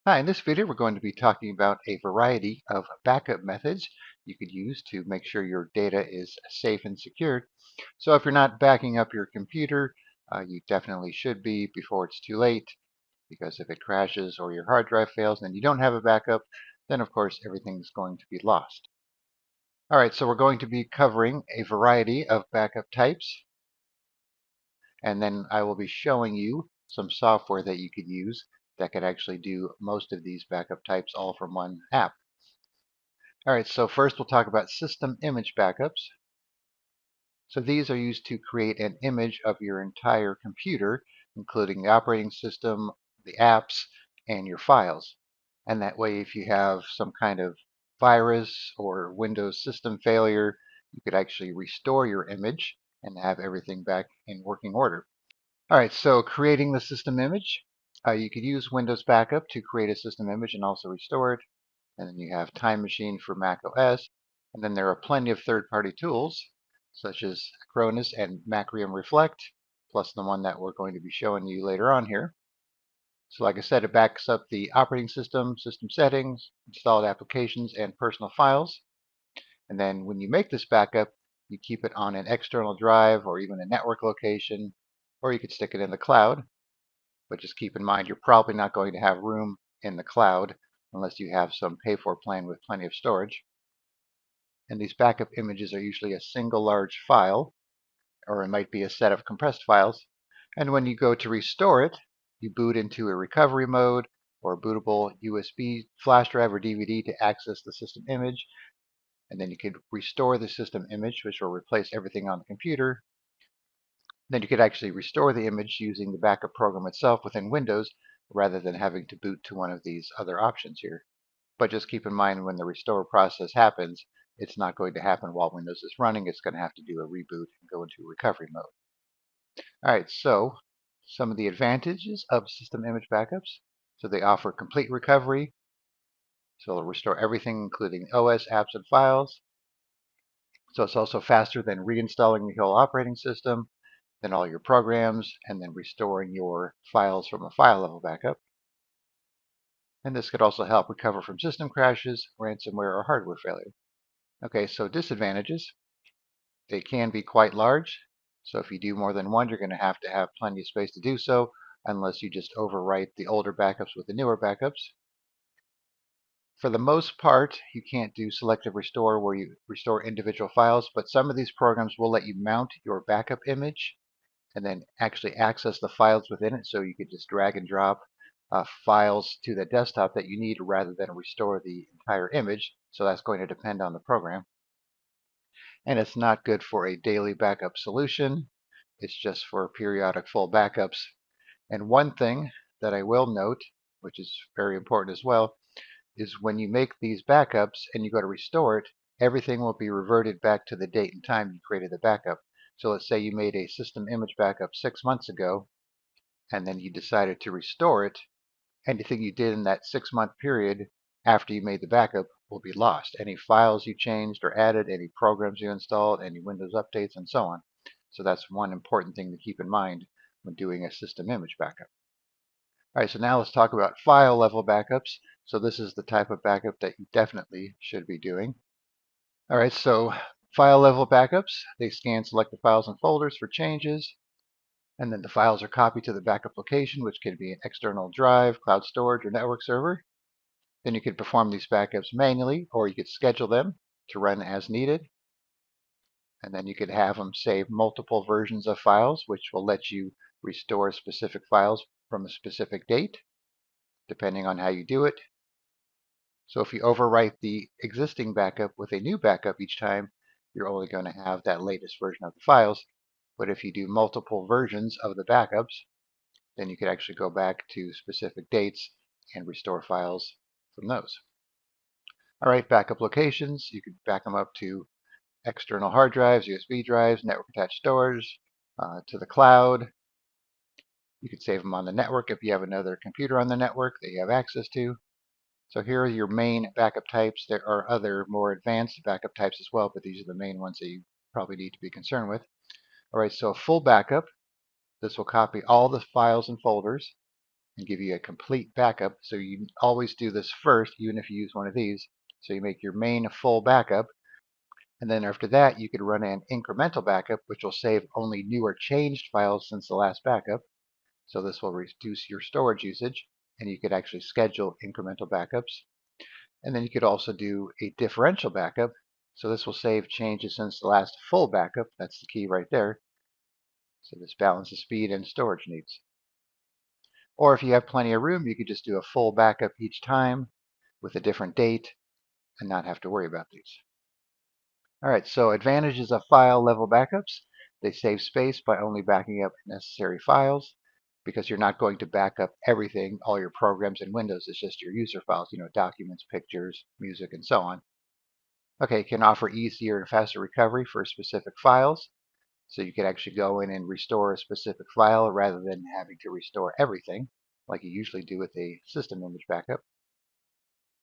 Hi, in this video we're going to be talking about a variety of backup methods you could use to make sure your data is safe and secured. So if you're not backing up your computer, you definitely should be before it's too late, because if it crashes or your hard drive fails and you don't have a backup, then of course everything's going to be lost. All right, so we're going to be covering a variety of backup types, and then I will be showing you some software that you could use that could actually do most of these backup types all from one app. All right, so first we'll talk about system image backups. So these are used to create an image of your entire computer, including the operating system, the apps, and your files. And that way, if you have some kind of virus or Windows system failure, you could actually restore your image and have everything back in working order. All right, so creating the system image, you could use Windows Backup to create a system image and also restore it. And then you have Time Machine for Mac OS. And then there are plenty of third-party tools, such as Acronis and Macrium Reflect, plus the one that we're going to be showing you later on here. So like I said, it backs up the operating system, system settings, installed applications, and personal files. And then when you make this backup, you keep it on an external drive or even a network location, or you could stick it in the cloud. But just keep in mind, you're probably not going to have room in the cloud unless you have some pay-for plan with plenty of storage. And these backup images are usually a single large file, or it might be a set of compressed files. And when you go to restore it, you boot into a recovery mode or a bootable USB flash drive or DVD to access the system image. And then you could restore the system image, which will replace everything on the computer. Then you could actually restore the image using the backup program itself within Windows rather than having to boot to one of these other options here. But just keep in mind, when the restore process happens, it's not going to happen while Windows is running. It's going to have to do a reboot and go into recovery mode. All right, so some of the advantages of system image backups. So they offer complete recovery. So it'll restore everything, including OS, apps, and files. So it's also faster than reinstalling the whole operating system, then all your programs, and then restoring your files from a file level backup. And this could also help recover from system crashes, ransomware, or hardware failure. Okay, so disadvantages. They can be quite large. So if you do more than one, you're going to have plenty of space to do so, unless you just overwrite the older backups with the newer backups. For the most part, you can't do selective restore where you restore individual files, but some of these programs will let you mount your backup image and then actually access the files within it. So you could just drag and drop files to the desktop that you need rather than restore the entire image. So that's going to depend on the program. And it's not good for a daily backup solution. It's just for periodic full backups. And one thing that I will note, which is very important as well, is when you make these backups and you go to restore it, everything will be reverted back to the date and time you created the backup. So let's say you made a system image backup 6 months ago, and then you decided to restore it. Anything you did in that 6-month period after you made the backup will be lost. Any files you changed or added, any programs you installed, any Windows updates, and so on. So that's one important thing to keep in mind when doing a system image backup. All right, so now let's talk about file level backups. So this is the type of backup that you definitely should be doing. All right, so file level backups, they scan selected files and folders for changes, and then the files are copied to the backup location, which can be an external drive, cloud storage, or network server. Then you could perform these backups manually, or you could schedule them to run as needed. And then you could have them save multiple versions of files, which will let you restore specific files from a specific date, depending on how you do it. So if you overwrite the existing backup with a new backup each time, you're only going to have that latest version of the files. But if you do multiple versions of the backups, then you could actually go back to specific dates and restore files from those. All right, backup locations. You could back them up to external hard drives, USB drives, network attached storage, to the cloud. You could save them on the network if you have another computer on the network that you have access to. So here are your main backup types. There are other more advanced backup types as well, but these are the main ones that you probably need to be concerned with. All right, so a full backup. This will copy all the files and folders and give you a complete backup. So you always do this first, even if you use one of these. So you make your main full backup, and then after that you could run an incremental backup, which will save only new or changed files since the last backup. So this will reduce your storage usage, and you could actually schedule incremental backups. And then you could also do a differential backup. So this will save changes since the last full backup. That's the key right there. So this balances speed and storage needs. Or if you have plenty of room, you could just do a full backup each time with a different date and not have to worry about these. All right, so advantages of file level backups. They save space by only backing up necessary files because you're not going to back up everything, all your programs and windows. It's just your user files, documents, pictures, music, and so on. Okay, it can offer easier and faster recovery for specific files. So you could actually go in and restore a specific file rather than having to restore everything like you usually do with a system image backup.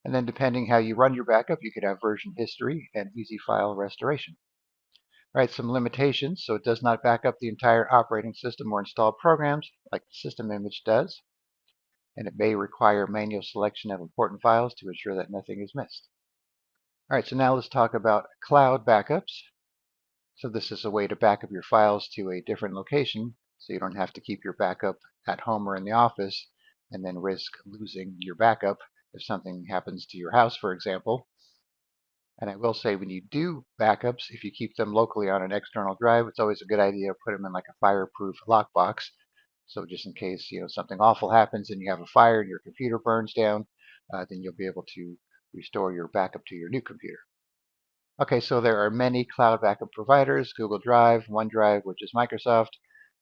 And then depending how you run your backup, you could have version history and easy file restoration. All right, some limitations. So it does not back up the entire operating system or installed programs like the system image does. And it may require manual selection of important files to ensure that nothing is missed. All right, so now let's talk about cloud backups. So this is a way to back up your files to a different location so you don't have to keep your backup at home or in the office and then risk losing your backup if something happens to your house, for example. And I will say when you do backups, if you keep them locally on an external drive, it's always a good idea to put them in like a fireproof lockbox. So just in case something awful happens and you have a fire and your computer burns down, then you'll be able to restore your backup to your new computer. Okay, so there are many cloud backup providers: Google Drive, OneDrive, which is Microsoft,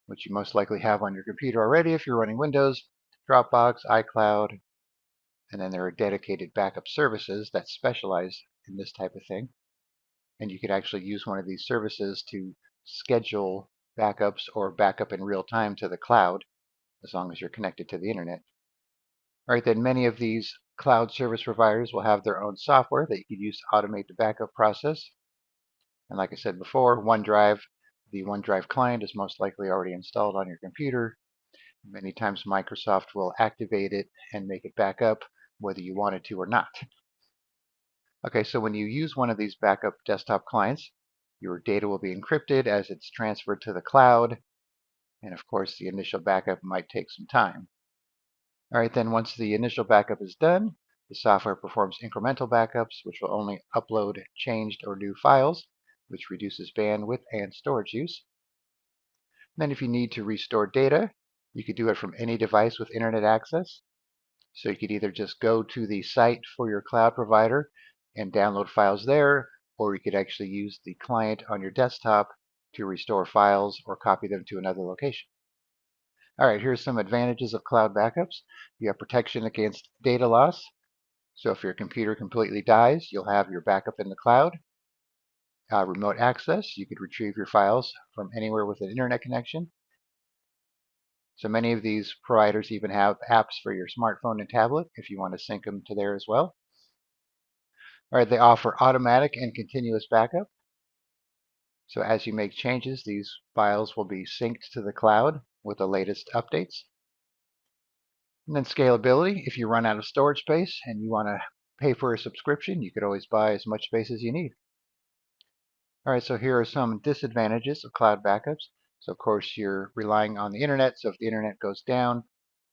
which you most likely have on your computer already if you're running Windows, Dropbox, iCloud, and then there are dedicated backup services that specialize in this type of thing. And you could actually use one of these services to schedule backups or backup in real time to the cloud as long as you're connected to the internet. All right, then many of these cloud service providers will have their own software that you could use to automate the backup process. And like I said before, OneDrive, the OneDrive client is most likely already installed on your computer. Many times Microsoft will activate it and make it back up whether you want it to or not. Okay, so when you use one of these backup desktop clients, your data will be encrypted as it's transferred to the cloud. And of course, the initial backup might take some time. All right, then once the initial backup is done, the software performs incremental backups, which will only upload changed or new files, which reduces bandwidth and storage use. Then if you need to restore data, you could do it from any device with internet access. So you could either just go to the site for your cloud provider and download files there, or you could actually use the client on your desktop to restore files or copy them to another location. All right, here's some advantages of cloud backups. You have protection against data loss. So if your computer completely dies, you'll have your backup in the cloud. Remote access, you could retrieve your files from anywhere with an internet connection. So many of these providers even have apps for your smartphone and tablet if you want to sync them to there as well. All right, they offer automatic and continuous backup. So as you make changes, these files will be synced to the cloud with the latest updates. And then scalability, if you run out of storage space and you want to pay for a subscription, you could always buy as much space as you need. All right, so here are some disadvantages of cloud backups. So of course you're relying on the internet, so if the internet goes down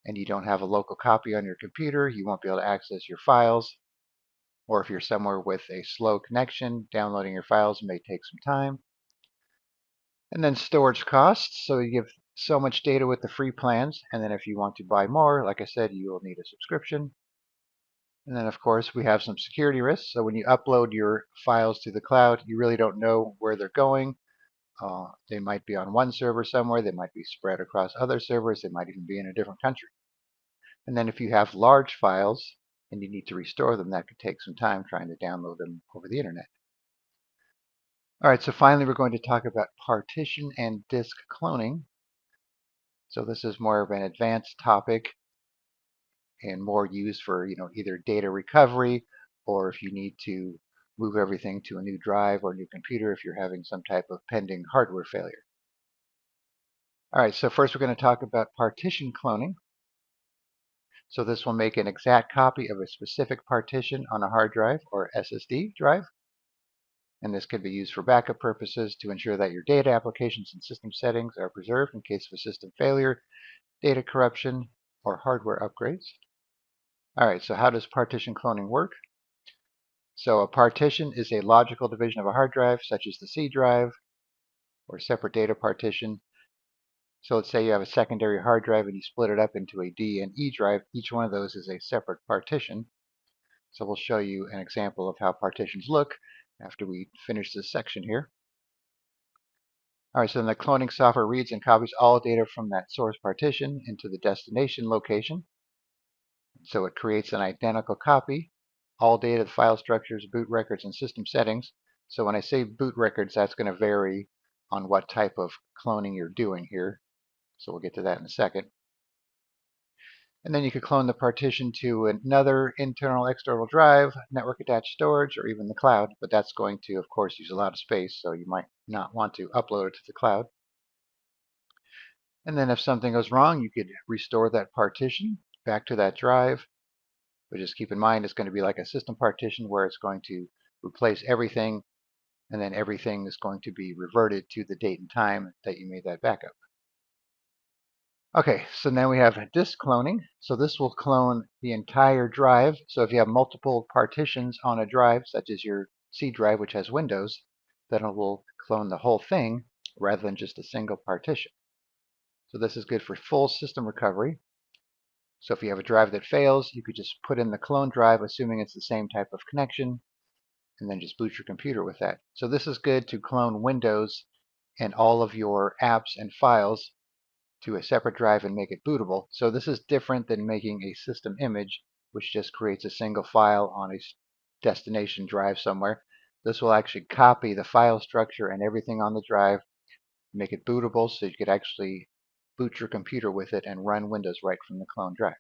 and you don't have a local copy on your computer, you won't be able to access your files. Or if you're somewhere with a slow connection, downloading your files may take some time. And then storage costs. So you give so much data with the free plans, and then if you want to buy more, like I said, you will need a subscription. And then of course we have some security risks. So when you upload your files to the cloud, you really don't know where they're going. They might be on one server somewhere, they might be spread across other servers, they might even be in a different country. And then if you have large files and you need to restore them, that could take some time trying to download them over the internet. All right, so finally we're going to talk about partition and disk cloning. So this is more of an advanced topic and more used for either data recovery or if you need to move everything to a new drive or a new computer if you're having some type of pending hardware failure. All right, so first we're going to talk about partition cloning. So this will make an exact copy of a specific partition on a hard drive or SSD drive. And this can be used for backup purposes to ensure that your data, applications, and system settings are preserved in case of a system failure, data corruption, or hardware upgrades. All right, so how does partition cloning work? So a partition is a logical division of a hard drive, such as the C drive or separate data partition. So let's say you have a secondary hard drive and you split it up into a D and E drive. Each one of those is a separate partition. So we'll show you an example of how partitions look after we finish this section here. All right, so then the cloning software reads and copies all data from that source partition into the destination location. So it creates an identical copy, all data, file structures, boot records, and system settings. So when I say boot records, that's going to vary on what type of cloning you're doing here. So we'll get to that in a second. And then you could clone the partition to another internal external drive, network attached storage, or even the cloud. But that's going to, of course, use a lot of space, so you might not want to upload it to the cloud. And then if something goes wrong, you could restore that partition back to that drive. But just keep in mind it's going to be like a system partition where it's going to replace everything, and then everything is going to be reverted to the date and time that you made that backup. Okay, so now we have disk cloning. So this will clone the entire drive. So if you have multiple partitions on a drive, such as your C drive, which has Windows, then it will clone the whole thing rather than just a single partition. So this is good for full system recovery. So if you have a drive that fails, you could just put in the clone drive, assuming it's the same type of connection, and then just boot your computer with that. So this is good to clone Windows and all of your apps and files to a separate drive and make it bootable. So this is different than making a system image, which just creates a single file on a destination drive somewhere. This will actually copy the file structure and everything on the drive, make it bootable so you could actually boot your computer with it and run Windows right from the clone drive.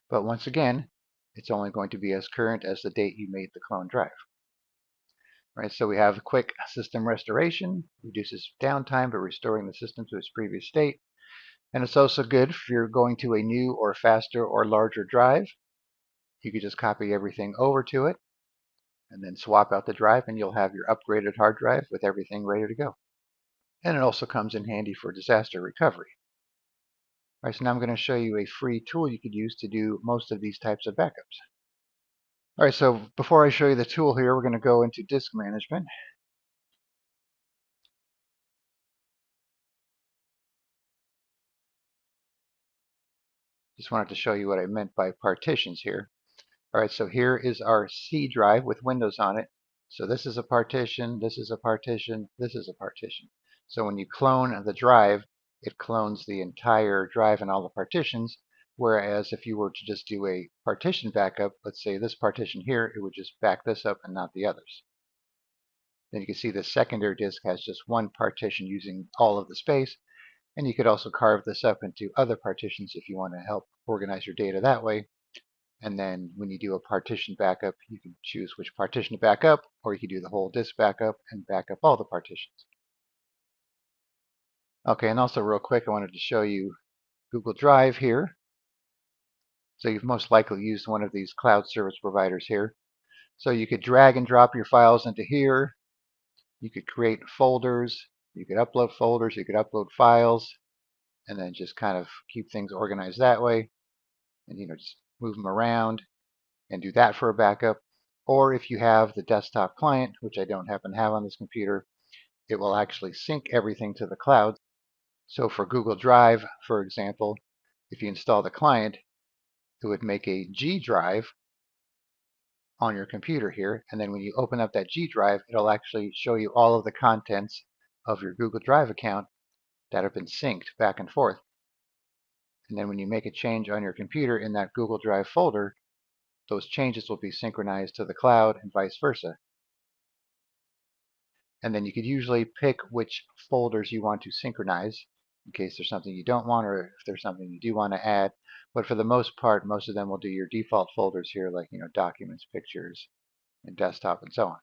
But once again, it's only going to be as current as the date you made the clone drive. Right, so we have quick system restoration, reduces downtime by restoring the system to its previous state. And it's also good if you're going to a new or faster or larger drive. You could just copy everything over to it and then swap out the drive, and you'll have your upgraded hard drive with everything ready to go. And it also comes in handy for disaster recovery. All right, so now I'm going to show you a free tool you could use to do most of these types of backups. All right, so before I show you the tool here, we're going to go into disk management. Just wanted to show you what I meant by partitions here. All right, so here is our C drive with Windows on it. So this is a partition, this is a partition, this is a partition. So when you clone the drive, it clones the entire drive and all the partitions, whereas if you were to just do a partition backup, let's say this partition here, it would just back this up and not the others. Then you can see the secondary disk has just one partition using all of the space, and you could also carve this up into other partitions if you want to help organize your data that way. And then when you do a partition backup, you can choose which partition to back up, or you can do the whole disk backup and back up all the partitions. Okay, and also real quick, I wanted to show you Google Drive here. So you've most likely used one of these cloud service providers here. So you could drag and drop your files into here. You could create folders. You could upload folders. You could upload files, and then just kind of keep things organized that way. And just move them around and do that for a backup. Or if you have the desktop client, which I don't happen to have on this computer, it will actually sync everything to the cloud. So for Google Drive, for example, if you install the client, it would make a G drive on your computer here. And then when you open up that G drive, it'll actually show you all of the contents of your Google Drive account that have been synced back and forth. And then when you make a change on your computer in that Google Drive folder, those changes will be synchronized to the cloud and vice versa. And then you could usually pick which folders you want to synchronize in case there's something you don't want or if there's something you do want to add. But for the most part, most of them will do your default folders here, like documents, pictures, and desktop, and so on.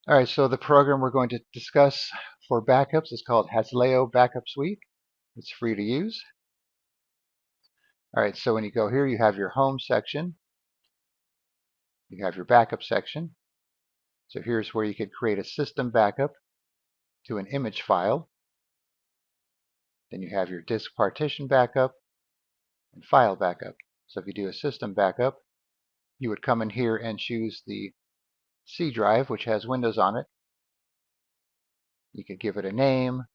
All right, so the program we're going to discuss for backups is called Hasleo Backup Suite. It's free to use. All right, so when you go here, you have your home section. You have your backup section. So here's where you could create a system backup to an image file. Then you have your disk partition backup and file backup. So if you do a system backup, you would come in here and choose the C drive, which has Windows on it. You could give it a name,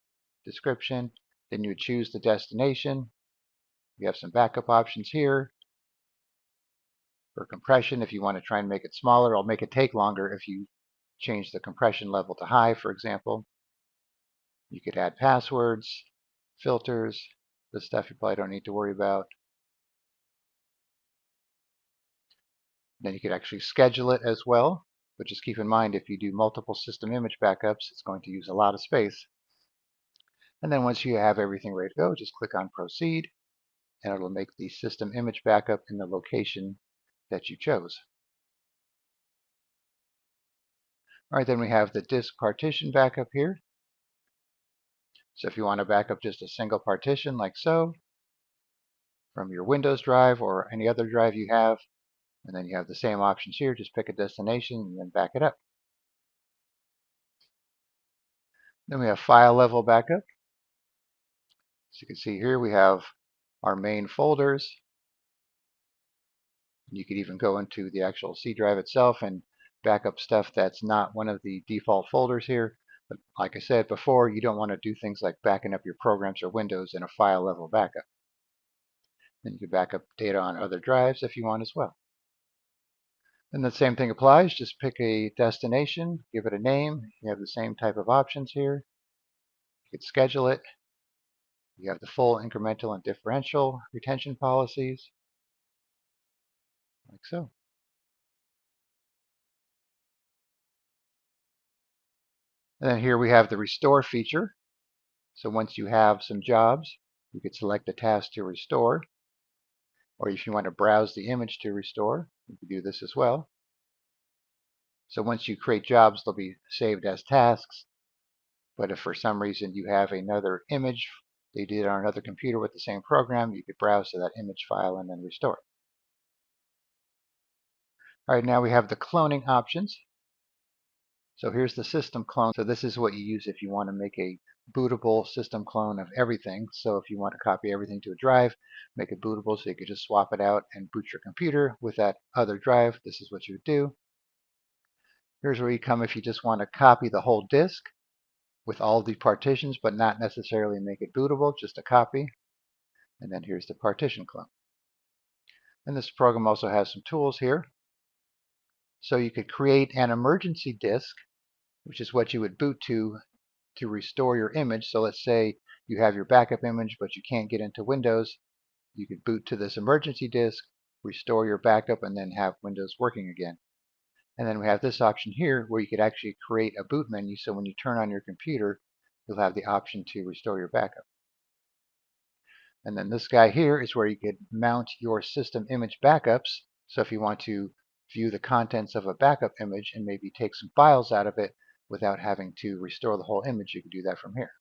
description, then you would choose the destination. You have some backup options here. For compression, if you want to try and make it smaller, I'll make it take longer if you change the compression level to high, for example. You could add passwords, filters, this stuff you probably don't need to worry about. Then you could actually schedule it as well, but just keep in mind if you do multiple system image backups, it's going to use a lot of space. And then once you have everything ready to go, just click on Proceed, and it'll make the system image backup in the location that you chose. All right, then we have the disk partition backup here. So if you want to back up just a single partition like so, from your Windows drive or any other drive you have, and then you have the same options here, just pick a destination and then back it up. Then we have file level backup. So you can see here we have our main folders. You could even go into the actual C drive itself and back up stuff that's not one of the default folders here. But like I said before, you don't want to do things like backing up your programs or windows in a file level backup. Then you can back up data on other drives if you want as well. And the same thing applies. Just pick a destination, give it a name. You have the same type of options here. You could schedule it. You have the full incremental and differential retention policies, like so. And then here we have the restore feature. So once you have some jobs, you could select a task to restore. Or if you want to browse the image to restore, you can do this as well. So once you create jobs, they'll be saved as tasks. But if for some reason you have another image they did on another computer with the same program, you could browse to that image file and then restore it. All right, now we have the cloning options. So here's the system clone. So this is what you use if you want to make a bootable system clone of everything. So if you want to copy everything to a drive, make it bootable so you could just swap it out and boot your computer with that other drive. This is what you would do. Here's where you come if you just want to copy the whole disk with all the partitions, but not necessarily make it bootable, just a copy. And then here's the partition clone. And this program also has some tools here. So you could create an emergency disk, which is what you would boot to restore your image. So let's say you have your backup image, but you can't get into Windows. You could boot to this emergency disk, restore your backup, and then have Windows working again. And then we have this option here where you could actually create a boot menu. So when you turn on your computer, you'll have the option to restore your backup. And then this guy here is where you could mount your system image backups. So if you want to view the contents of a backup image and maybe take some files out of it without having to restore the whole image, you can do that from here.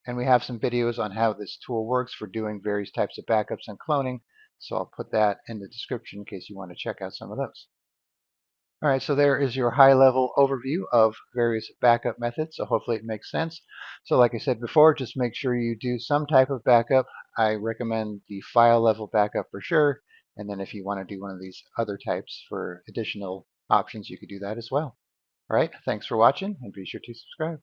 And we have some videos on how this tool works for doing various types of backups and cloning. So I'll put that in the description in case you want to check out some of those. All right, so there is your high-level overview of various backup methods. So hopefully it makes sense. So like I said before, just make sure you do some type of backup. I recommend the file level backup for sure. And then if you want to do one of these other types for additional options, you could do that as well. All right, thanks for watching, and be sure to subscribe.